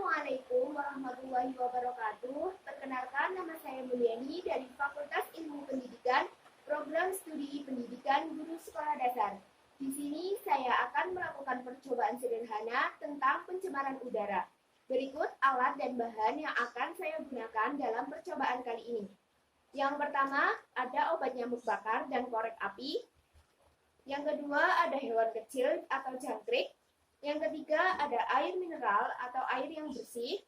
Assalamualaikum warahmatullahi wabarakatuh. Perkenalkan, nama saya Mulyani dari Fakultas Ilmu Pendidikan, Program Studi Pendidikan Guru Sekolah Dasar. Di sini saya akan melakukan percobaan sederhana tentang pencemaran udara. Berikut alat dan bahan yang akan saya gunakan dalam percobaan kali ini. Yang pertama, ada obat nyamuk bakar dan korek api. Yang kedua, ada hewan kecil atau jangkrik. Yang ketiga, ada air mineral atau air yang bersih.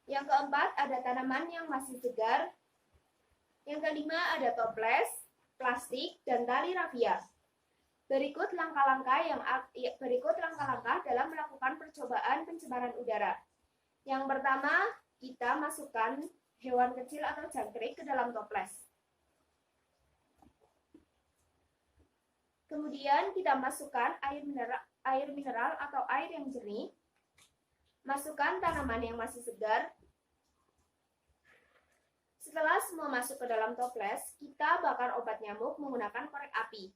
Yang keempat, ada tanaman yang masih segar. Yang kelima, ada toples, plastik, dan tali rafia. Berikut langkah-langkah dalam melakukan percobaan pencemaran udara. Yang pertama, kita masukkan hewan kecil atau jangkrik ke dalam toples. Kemudian kita masukkan air mineral atau air yang jernih. Masukkan tanaman yang masih segar. Setelah semua masuk ke dalam toples, kita bakar obat nyamuk menggunakan korek api.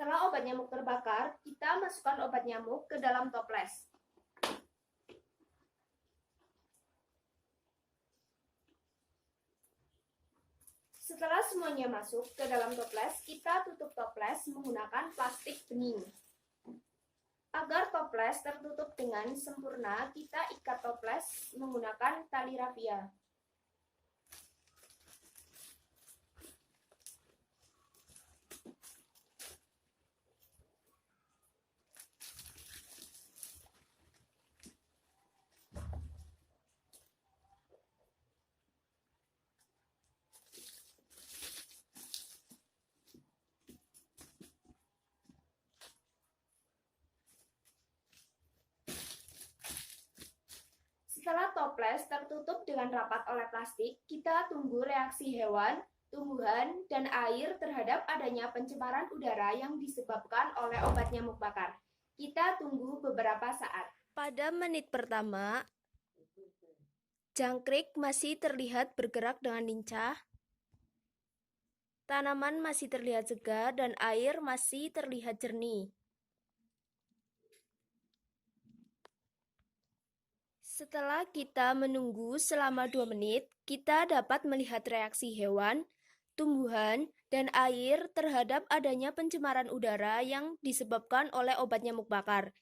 Setelah obat nyamuk terbakar, kita masukkan obat nyamuk ke dalam toples. Setelah semuanya masuk ke dalam toples, kita tutup toples menggunakan plastik bening. Agar toples tertutup dengan sempurna, kita ikat toples menggunakan tali rafia. Setelah toples tertutup dengan rapat oleh plastik, kita tunggu reaksi hewan, tumbuhan, dan air terhadap adanya pencemaran udara yang disebabkan oleh obat nyamuk bakar. Kita tunggu beberapa saat. Pada menit pertama, jangkrik masih terlihat bergerak dengan lincah, tanaman masih terlihat segar, dan air masih terlihat jernih. Setelah kita menunggu selama 2 menit, kita dapat melihat reaksi hewan, tumbuhan, dan air terhadap adanya pencemaran udara yang disebabkan oleh obat nyamuk bakar.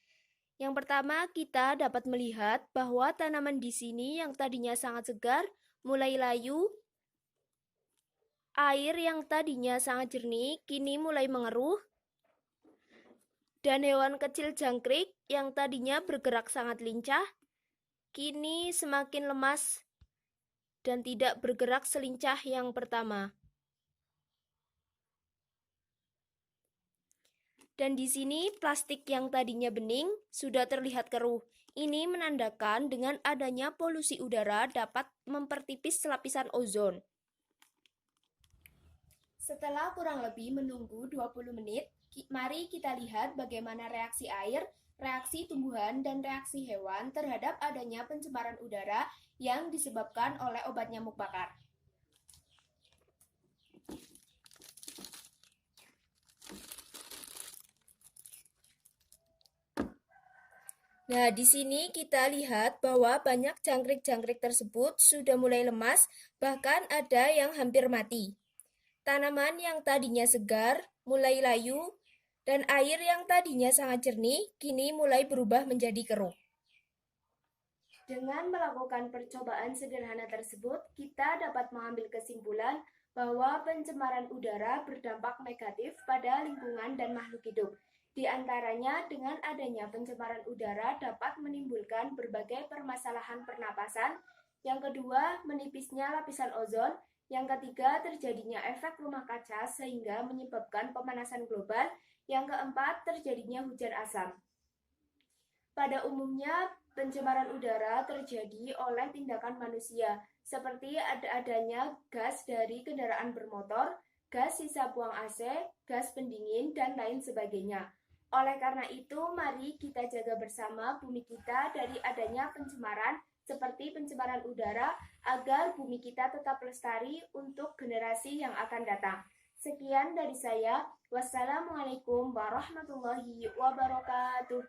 Yang pertama, kita dapat melihat bahwa tanaman di sini yang tadinya sangat segar mulai layu, air yang tadinya sangat jernih kini mulai mengeruh, dan hewan kecil jangkrik yang tadinya bergerak sangat lincah kini semakin lemas dan tidak bergerak selincah yang pertama. Dan di sini plastik yang tadinya bening sudah terlihat keruh. Ini menandakan dengan adanya polusi udara dapat mempertipis lapisan ozon. Setelah kurang lebih menunggu 20 menit, mari kita lihat bagaimana reaksi air, reaksi tumbuhan, dan reaksi hewan terhadap adanya pencemaran udara yang disebabkan oleh obat nyamuk bakar. Nah, di sini kita lihat bahwa banyak jangkrik-jangkrik tersebut sudah mulai lemas, bahkan ada yang hampir mati. Tanaman yang tadinya segar mulai layu, dan air yang tadinya sangat jernih kini mulai berubah menjadi keruh. Dengan melakukan percobaan sederhana tersebut, kita dapat mengambil kesimpulan bahwa pencemaran udara berdampak negatif pada lingkungan dan makhluk hidup. Di antaranya, dengan adanya pencemaran udara dapat menimbulkan berbagai permasalahan pernapasan. Yang kedua, menipisnya lapisan ozon. Yang ketiga, terjadinya efek rumah kaca sehingga menyebabkan pemanasan global. Yang keempat, terjadinya hujan asam. Pada umumnya, pencemaran udara terjadi oleh tindakan manusia, seperti adanya gas dari kendaraan bermotor, gas sisa buang AC, gas pendingin, dan lain sebagainya. Oleh karena itu, mari kita jaga bersama bumi kita dari adanya pencemaran. seperti pencemaran udara, agar bumi kita tetap lestari untuk generasi yang akan datang. Sekian dari saya. Wassalamualaikum warahmatullahi wabarakatuh.